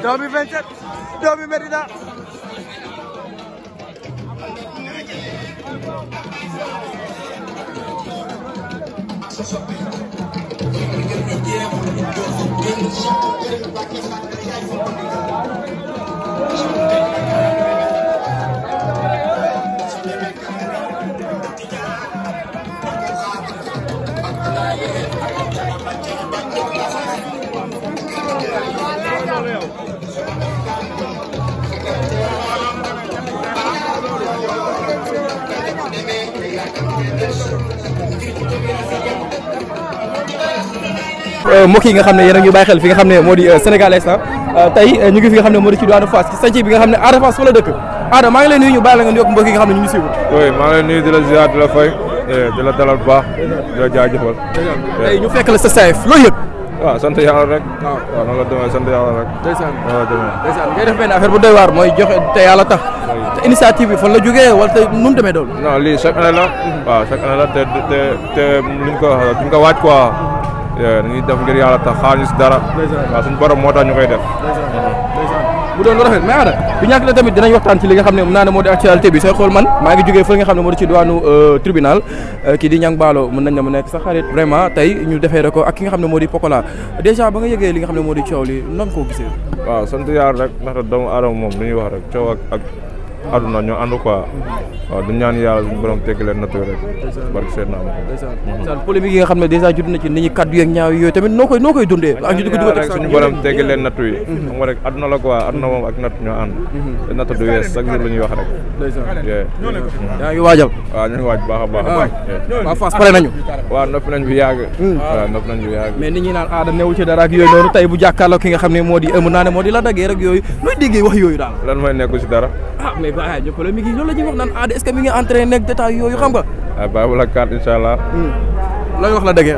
doomi 27 doomi Medina mbokk yi nga xam ne yéen a ngi bàyyi xel fi nga xam ne moo di Sénégal instant tey ñu ngi fi nga xam ne moo di ci diwaanu Fass ci sanc bi nga xam ne Ada Fass fa la dëkk Ada maa ngi lay nuyu ñu bàyyi la nga nuyoog mbokk yi nga xam ne ñu ngi suivre. oui maa ngi lay nuyu di la ziar di la fay di la dalal bu baax di la jaajëfal. tey ñu fekk la sa saef loo yëg. waaw sant yàlla rek. waaw noonu la demee sant yàlla rek. ndeysaan noonu la demee. ndeysaan ngay def benn affaire bu doy waar mooy joxe te yàlla tax. te initiative bi fan la jógee wala te nu mu demee doon. non lii chaque année la. waaw chaque année la te luñ ko duñ ko waaj quoi. dañuy def ngir yàlla tax xaar ñu si dara. waaw suñu borom moo tax ñu koy def. bu doon lu rafet mais Ada du ñàkk la tamit dinañ waxtaan ci li nga xam ne mën naa ne moo di actualité bi sooy xool man maa ngi jógee fële nga xam ne moo di ci diwaanu tribunal kii di Niang Ballo mën nañ ne mu nekk sa xarit vraiment tey ñu defee rek ko ak ki nga xam ne moo di Pokola dèjà ba nga yëgee li nga xam ne moo di coow li nan koo gisee. waaw sant yàlla rek ndaxte doomu aadama moom li ñuy wax rek coow ak aduna ñoo ànd quoi waaw du ñaan yàlla suñu borom tegg leen nattu rek barke seet naa ma polémique yi nga xam ne dèjà judd na ci nit ñi kaddu yeeg ñaaw yooyu tamit noo koy dundee ak ñu dugg rek suñu borom tegg leen nattu yi xam nga rek aduna la quoi aduna moom ak natt ñoo ànd te natt du wees chaque jour la ñuy wax rek yaa ngi waajal waaw ñu ngi waaj baax a baax waa Fass pare nañu waaw noppi nañ bu yàgg waaw noppi nañ bu yàgg mais nit ñi naan Ada newul ci dara ak yooyu noonu tey bu jàkkaarloo ki nga xam ne moo di mën naa ne moo di la daggee rek yooyu nooy déggee wax yooyu daal lan mooy nekku si dara mais ba ñu polémique yi loolu la ñuy wax naan Ada est-ce que mi ngi entraîné nekk détail yooyu xam nga waaw baabu la carte incha allah looy wax la daggee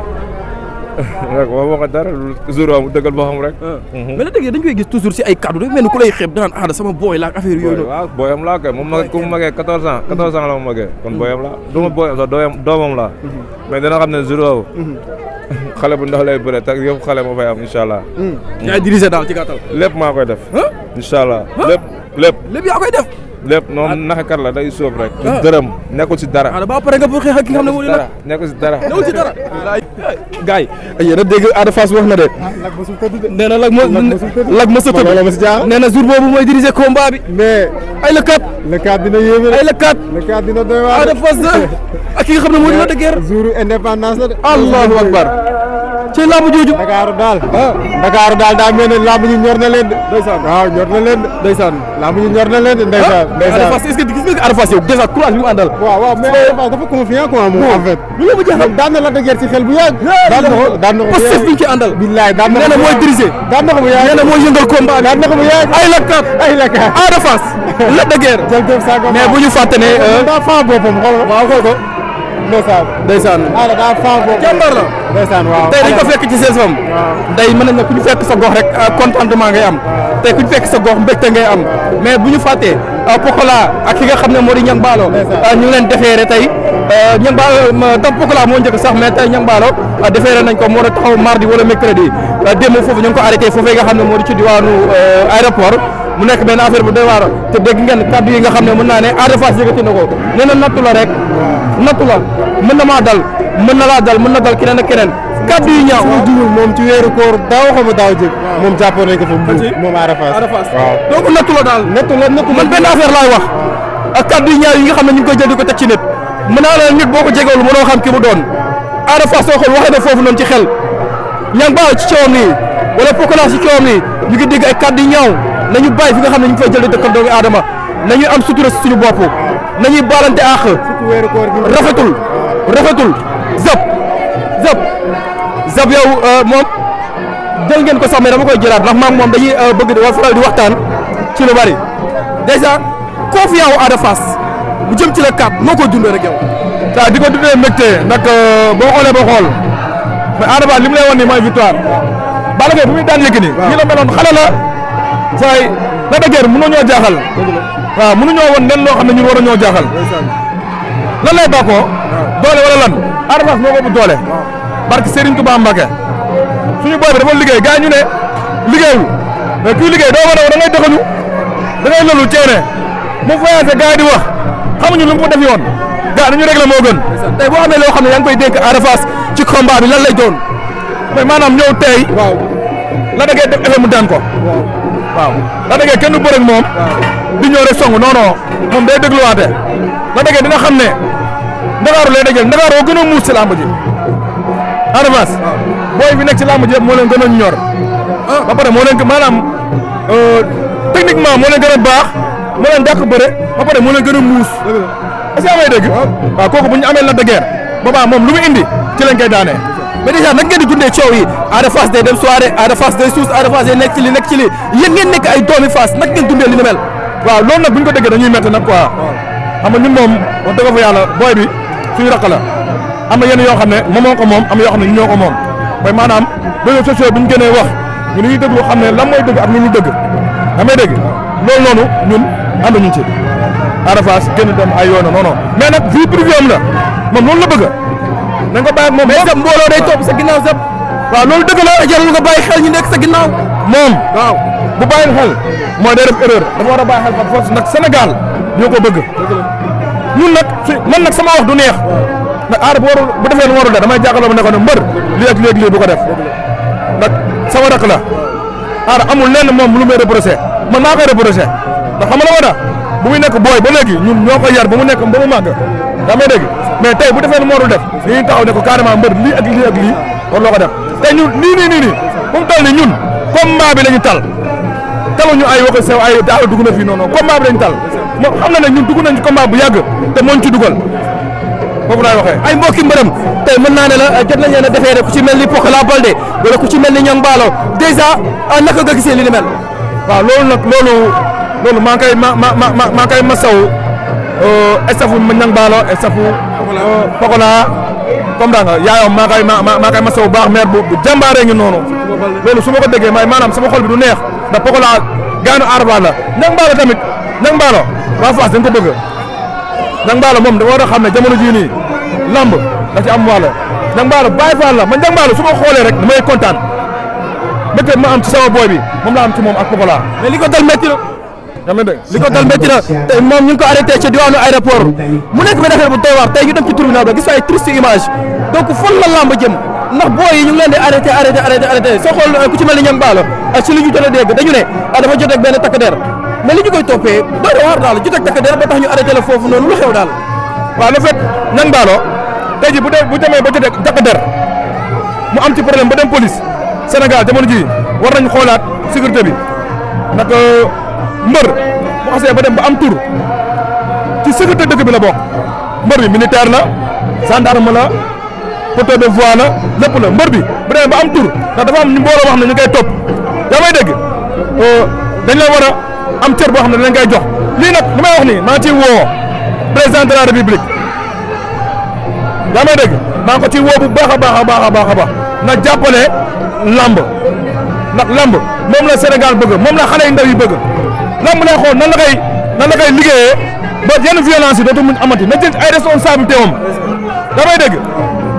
rek wax ko dara jour mu dëggal boo xam rek mais la daggee dañ koy gis toujours si ay kaddu rek mel ni ku lay xeeb danaan Ada sama booy la ak affaire yooyu noonu waaw booyam laa kay moom ku mu magee 14 ans 14 ans la ma magee kon booyam la du ma booyam sax doomam la mais dana xam ne jour xale bu ndax lay bëre te yëpp xale moo fay am incha allah yaay dirigé daal ci gàttal lépp maa koy def incha allah lépp yaa koy def lépp noonu naxakat la day sóob rek du dërëm nekkul si dara Ada ba pare nga pour xeex ak ki nga xam ne moo di nag nekkul si dara nekkul si dara gars yi yéen a dégg Ada Fass wax na de nee na lag ma sa tëdd nee na jour boobu mooy diriger combat bi mais ay le 4 dina yéeme ay le 4 dina doy waar Ada Fass ak ki nga xam ne moo di la de guerre jour indépendance la de allahu akbar ci lamb jooju Dakar daal daa mel ne lamb ñu ñor na leen de ndeysaan waaw ñor na leen de ndeysaan lamb ñu ñor na leen de ndeysaan Ada Fass est-ce que gis nga Ada Fass yow déjà courage bi mu àndal waaw mais Ada Fass dafa confiant quoi moom en fait lu la mu jeexal daan na la de guerre ci xel bu yàgg daan na ko parce que fi ñu ci àndal billaay daan na ko nee na mooy diriger daan na ko bu yàgg nee na mooy yëngal combat daan na ko bu yàgg ay la 4 ay la 4 Ada Fass la de guerre mais bu ñu fàtte ne daa faa boppam xool waaw xool ko ndeysaan Ada daa faa boppam jàmbar la ndeysaan waaw tey dañ ko fekk ci saison day mën nañ ne ku ñu fekk sa gox rek contentement ngay am tey ku ñu fekk sa gox mbégte ngay am mais bu ñu fàttee Pokola ak ki nga xam ne moo di Niang Ballo ñu ngi leen defeere tey Niang Ballo tam Pokola moo njëkk sax mais tey Niang Ballo defeere nañ ko moo doon taxaw mardi wala mercredi démb foofu ñu ngi ko arrêté foofee nga xam ne moo di ci diwaanu aéroport mu nekk benn affaire bu doy waar te dégg ngeen kaddu yi nga xam ne mën naa ne Ada Fass yëkkati na ko nee na nattu la rek nattu la mën na maa dal mën na laa dal mën na dal keneen ak keneen kaddu yi ñaaw dugul moom ci weeru koor daaw xam nga daaw jëg moom jàppoon nañ ko fa moom Ada Fass waaw donc nattu la daal nattu man benn affaire laay wax ak kaddu yi ñaaw yi nga xam ne ñu ngi koy jël di ko teg ci nit mën naa la nit boo ko jegewul mënoo xam ki mu doon Ada Fass soo xool waxee na foofu noonu ci xel Niang Ballo ci coowam nii wala Pokola ci coowam nii ñu ngi dégg ay kaddu yi ñaaw nañu bàyyi fi nga xam ne ñu ngi fay jël di dëkkal doomu aadama nañu am sutura suñu bopp nañuy baalante àq rafetul zap yow moom jël ngeen ko sax mais dama koy jëlaat ndax maam moom dañuy bëgg di faral di waxtaan ci lu bari déjà confiant wu Ada Fass bu jëm ci la 4 moo koy dundee rek yow. saa di ko dundee mbégte nag boo xoolee ba xool mais Ada Fass li mu lay wan nii mooy victoire Balla Gaye bu muy daan Yékini ñi la meloon xale la saa la dëgër mënoo ñoo jaaxal waaw mënuñoo woon nen loo xam ne ñun war a ñoo jaaxal lan lay bàkkoo doole wala lan Ada Fass moo ko bu doole barke Serigne Touba Mbacké suñu booy bi dafa liggéey gars ñu ne liggéeyul mais kuy liggéey doo mën a da ngay doxalu da ngay lolu ceene mu voyagé gars yi di wax xamuñu lu mu ko def yoon gars dañu réglé moo gën. tey boo amee loo xam ne yaa ngi koy dénk Ada Fass ci combat bi lan lay doon. mais maanaam ñëw tey. waaw la da ngay def effet mu daan ko. waaw la da ngay kenn du bëre ak moom. di ñëw rek song non non moom day dégluwaate la da ngay dina xam ne Ndakaaru lay dajal Ndakaaru gën a muus ci làmb ji. Ada Fass booy bi nekk ci làmb ji yëpp moo leen gën a ñor. ba pare moo leen maanaam techniquement moo leen gën a baax moo leen dàq bëre ba pare moo leen gën a muus. est-ce que amay dégg. waaw kooku bu ñu amee la de guerre boobaa moom lu mu indi ci lañ koy daanee. mais déjà nag ngeen di dundee coow yi Ada Fass day dem soirée Ada Fass day suus Ada Fass day nekk ci li nekk ci li yéen ngeen nekk ay doomi Fass nag ngeen dundee li ni mel. waaw loolu nag bu ñu ko déggee dañuy métti nag quoi xam nga ñun moom wax dëgg fa yàlla booy bi suñu rakk la am na yenn yoo xam ne moomoo ko moom am na yoo xam ne ñu ñoo ko moom mooy maanaam réseaux sociaux bi ñu gënee wax ñu dañuy déglu xam ne lan mooy dëgg ak lu ñu dëgg damay dégg loolu noonu ñun ànduñu ci Ada Fass gën a dem ay yoon non non mais nag vie privée am la moom loolu la bëgg nañ ko bàyyi ak moom. mais sa mbooloo day topp sa ginnaaw sa. waaw loolu dëgg la jarul nga bàyyi xel ñu nekk sa ginnaaw. moom waaw bu bàyyi xel mooy day def erreur dafa war a bàyyi xel par force nag Sénégal ñoo ko bëgg ñun nag man nag sama wax du neex nag Ada bu defee lu warul def damay jàkkaarloo ba ne ko ne mbër lii ak lii bu ko def nag sama rakk la Ada amul lenn moom lu muy reproché man maa koy reproché ndax xam nga la ma da bu muy nekk booy ba léegi ñun ñoo koy yar ba mu nekk ba mu màgg daa may dégg mais tey bu defee lu mu warul def dañuy taxaw ne ko carrément mbër lii ak lii ak lii war loo ko def tey ñun nii fu mu toll nii ñun combat bi la ñu tal taluñu ay waxi sew ay daal dugg na fii noonu combat bi la ñu tal moom xam na ne ñun dugg nañ ci combat bu yàgg te mooñ ci dugal foofu laay waxee. ay mbokki mbërëm tey mën naa ne la jot nañ leen a defee rek ku ci mel ni Pokola Baldé wala ku ci mel ni Niang Ballo dèjà naka nga gisee li ni mel. waaw loolu nag loolu maa ngi koy masaw estafu Niang Ballo estafu Pokola comme daa nga yaayam maa koy masaw bu baax maire bu jàmbaaree ngi noonu loolu su ma ko déggee maanaam sama xol bi du neex ndax Pokola gaanu aarbaat la Niang Ballo tamit Niang Ballo waa Fass dañ ko bëgg Niang Ballo moom dafa war a xam ne jamono jii nii lamb da ci am wàll Niang Ballo Baye Fall la man Niang Ballo su ma xoolee rek damay kontaan mbégte ma am ci sama boy bi moom laa am ci moom ak Pokola. mais li ko dal métti na. damay dégg li ko dal métti na te moom ñu ngi ko arrêté ca diwaanu aéroport mu nekk benn affaire bu doy waar tey ñu dem ci tribunal ba gis ay triste image donc fan la lamb jëm ndax booy yi ñu ngi leen di arrêté soo xool ku ci mel ni Niang Ballo ak ci li ñu jot a dégg dañu ne dafa jot ak benn takk der mais li ñu koy toppee doy na waar daal jot ak takk der ba tax ñu arrêté la foofu noonu lu xew daal. waaw le fait Niang Ballo tey jii bu demee ba jot ak takk der mu am ci problème ba dem police Sénégal jamono ji war nañu xoolaat sécurité bi nag mbër bu xasee ba dem ba am tur ci sécurité dëkk bi la bokk mbër bi militaire la gendarme la porteur de voix la lépp la mbër bi bu demee ba am tur ndax dafa am ñu mbooloo boo xam ne ñu koy topp yaa may dégg dañ la war a am cër boo xam ne dañ koy jox lii nag li may wax nii maa ngi ciy woo président de la république yaa may dégg maa ngi ko ciy woo bu baax a baax na jàppale lamb ndax lamb moom la Sénégal bëgg moom la xale yu ndaw yi bëgg lamb lay xool nan la koy liggéeyee ba yenn violence yi dootu mun amati na jël ay responsabilité moom damay dégg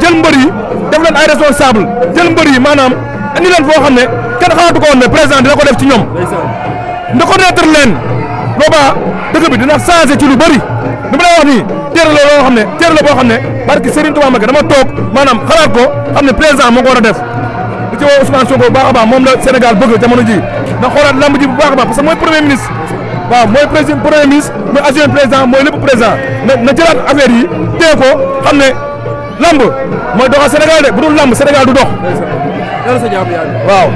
jël mbër yi def leen ay responsable jël mbër yi maanaam andi leen foo xam ne kenn xalaatu ko woon ne président dina ko def ci ñoom nda ko reetar leen boobaa dëkk bi dina changé ci lu bëri dama lay wax nii téere la loo xam ne téere la boo xam ne barki Serigne Touba Mbacké dama toog maanaam xalaat ko xam ne président moo ko war a def di ci woo Ousmane Sonko bu baax a baax moom la Sénégal bëgg jamono ji na xoolaat lamb ji bu baax a baax parce que mooy premier ministre waaw mooy premier ministre mooy adjoint président mooy lépp président na jëlaat affaire yi téye ko xam ne lamb mooy doxal Sénégal de bu dul lamb Sénégal du dox. waaw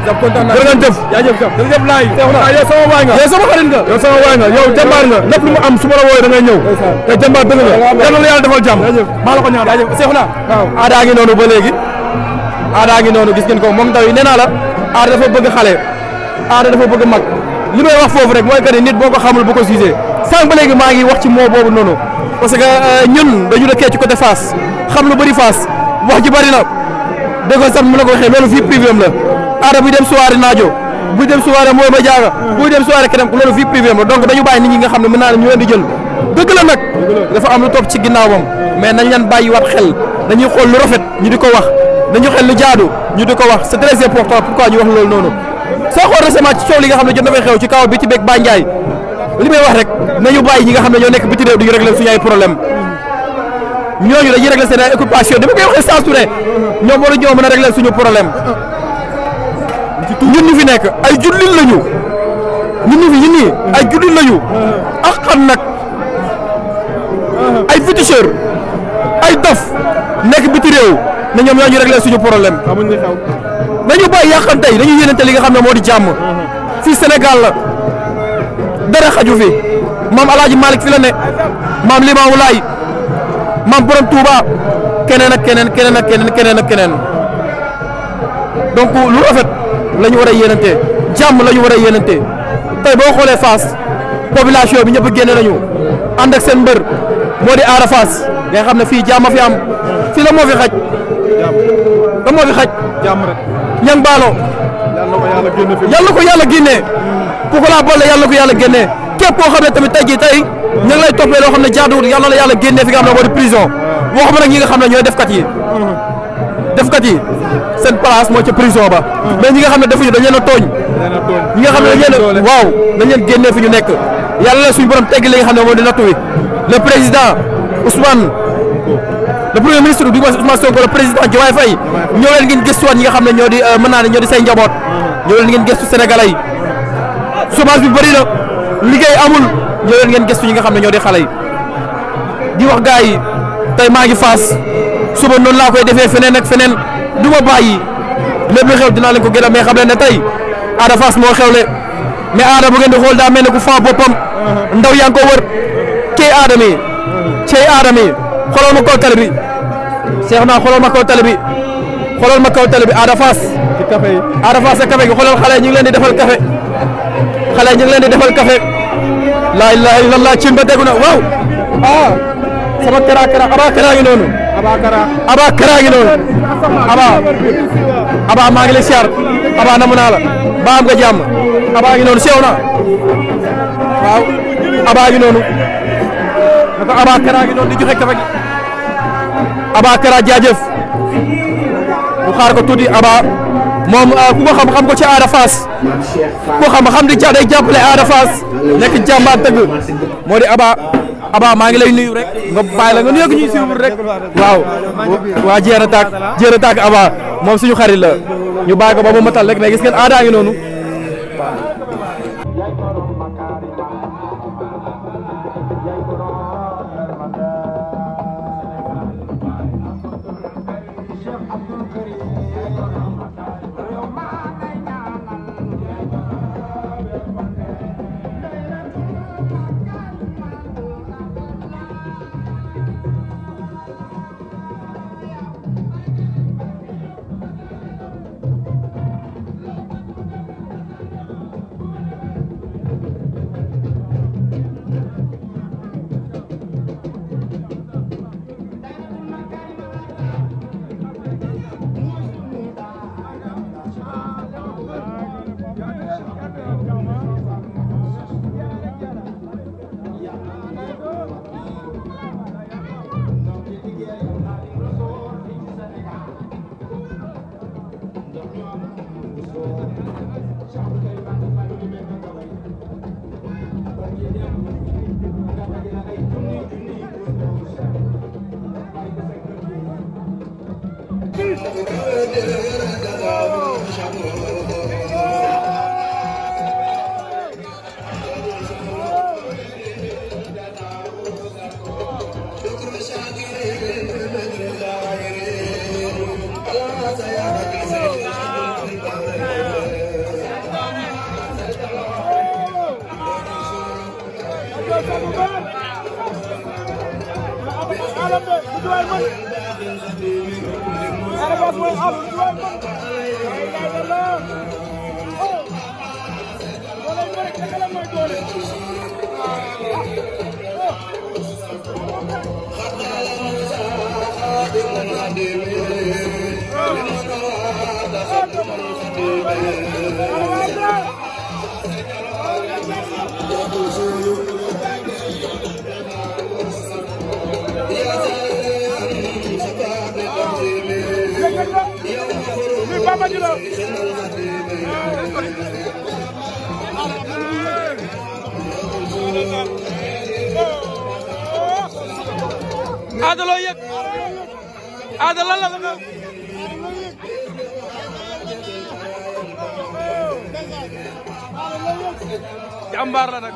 jërëjëf jërëjëf laay yow sama waay nga yow sama xarit nga yow sama waay nga yow jàmbaar nga lépp lu mu am su ma la wooyee da ngay ñëw te jàmbaar dëgg nga yàlla la yàlla defal jàmm maa la ko ñaan Seexuna Ada ngi noonu ba léegi Ada ngi noonu gis ngeen ko moom ndaw yi nee naa la Ada dafa bëgg xale Ada dafa bëgg mag li may wax foofu rek mooy que ni nit boo ko xamul bu ko jugé sànq ba léegi maa ngi wax ci moo boobu noonu parce que ñun dañu dëkkee ci côté Fass xam lu bëri Fass wax ji bëri na dégg nga sax mu la ko waxee loolu vie privée am la Ada buy dem soirée naajo buy dem soirée mooy ma jaaga buy dem soirée keneen loolu vie privée am la donc dañu bàyyi nit ñi nga xam ne mën naa ne ñu leen di jël dëgg la nag dafa am lu topp ci ginnaawam mais nañ leen bàyyi wat xel dañuy xool lu rafet ñu di ko wax dañu xel lu jaadu ñu di ko wax c'est très important pourquoi ñu wax loolu noonu soo xool récemment ci coow li nga xam ne jot na fay xew ci kaw bi ci beeg Ba Ndiaye li may wax rek nañu bàyyi ñi nga xam ne ñoo nekk biti réew duñu régler suñu ay problème ñooñu dañuy régler seen ay occupation dama koy waxee saa su ne ñoom waru ñoo mën a régler suñu problème ñun ñu fi nekk ay jullit lañu ñun ñu fi ñun ñii ay jullit lañu ak xam nag ay féticheur ay dof nekk biti réew ne ñoom ñoo ñu régler suñu problème nañu bàyyi yàqante yi dañu yéenante li nga xam ne moo di jàmm fii Sénégal la dara xaju fi maam Alaaji Malick fi la ne maam Limaamu Laay maam Borom Touba keneen ak keneen keneen ak keneen keneen ak keneen donc lu rafet la ñu war a yéenante jàmm la ñu war a yéenante tey boo xoolee Fass population bi ñëpp génne nañu ànd ak seen mbër moo di aara Fass nga xam ne fii jàmm fi am fii la moo fi xaj la moo fi xaj jàmm rek ñang baalo yàlla ko yàlla génnee Pokola Baldé yàlla ko yàlla génnee képp koo xam ne tamit tey jii tey ñu ngi lay toppee loo xam ne jaaduwul yàlla la yàlla génnee fi nga xam ne moo di prison waxuma nag ñi nga xam ne ñooy defkat yi seen place moo ca prison ba mais ñi nga xam ne defuñu dañ leen a tooñ ñi nga xam ne dañ leen waaw dañ leen génnee fi ñu nekk yàlla la suñu borom teggi li nga xam ne moo di nattu wi le président Ousmane le premier ministre du Ousmane Sonko le président Diomaye Faye ñoo leen ngeen gëstuwaat ñi nga xam ne ñoo di mën naa ne ñoo di say njaboot ñoo leen ngeen gëstu sénégalais yi chômage bi bëri na liggéey amul ñoo leen ngeen gëstu ñi nga xam ne ñoo di xale yi di wax gars yi tey maa ngi Fass suba noonu laa koy defee feneen ak feneen du ma bàyyi lépp lu xew dinaa leen ko gën a mais xam leen ne tey Ada Fass moo xewle mais Ada bu ngeen di xool daa mel ne ku faa boppam ndaw yaa ngi ko wër cey Ada mi xoolal ma kaw tali bi Cheikh naa xoolal ma kaw tali bi Ada Fass Ada Fass ak café gi xoolal xale ñu ngi leen di defal café la ilaha illallah cin ba déggu na waaw sama kara ngi noonu aba kara ngi noonu aba maa ngi lay siyaar aba namu naa la ba am nga jàmm aba ngi noonu sew na waaw aba ngi noonu naka aba kara ngi noonu di joxe kafe gi aba kara jaajëf bu xaar ko tuuti aba moom ku ko xam ko ci Ada Fass ku ko xam di day jàppale Ada Fass nekk jàmbaar dëgg moo di aba maa ngi lay nuyu rek nga bàyyi la nga nuyu ñuy suivre rek waaw waa jéer a tàkk aba moom suñu xarit la ñu bàyyi ko ba mu matal rek mais gis ngeen Ada ngi noonu Papa Djilo Ada loo yëg Ada lan la nga jàmbaar la nag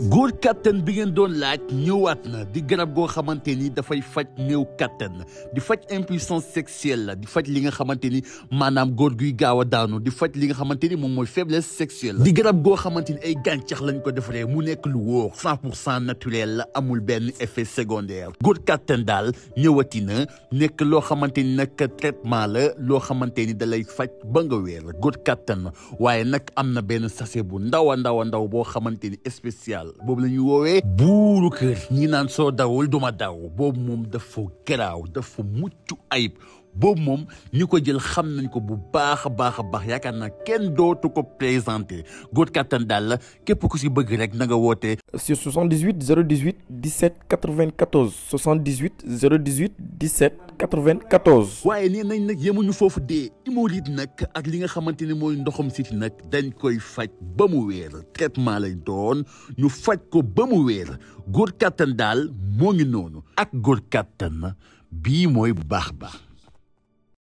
góor kattan bi ngeen doon laaj ñëwaat na di garab goo xamante ni dafay faj néew kattan di faj impuissance sexuelle la di faj li nga xamante ni maanaam góor guy gaaw a daanu di faj li nga xamante ni moom mooy faiblesse sexuelle di garab goo xamante ni ay gàncax lañ ko defaree mu nekk lu wóor 100% naturel la amul benn effet secondaire góor kattan daal ñëwati na nekk loo xamante ni nag traitement la loo xamante ni da lay faj ba nga wéer góor kattan waaye nag am na benn sachet bu ndaw a ndaw boo xamante ni spécial boobu la ñuy woowee buuru kër ñi naan soo dawul duma daw boobu moom dafa garaaw dafa mucc ayib boobu moom ñi ko jël xam nañ ko bu baax a baax yaakaar naa kenn dootu ko présenté góor kattan daal la képp ku si bëgg rek na nga woote sur 78 018 17 94 78 018 17 94. waaye nee nañ nag yemuñu foofu dee hémorroïde nag ak li nga xamante ni mooy ndoxam siti nag dañ koy faj ba mu wéer traitement lay doon ñu faj ko ba mu wéer góor kattan daal moo ngi noonu ak góor kattan bii mooy bu baax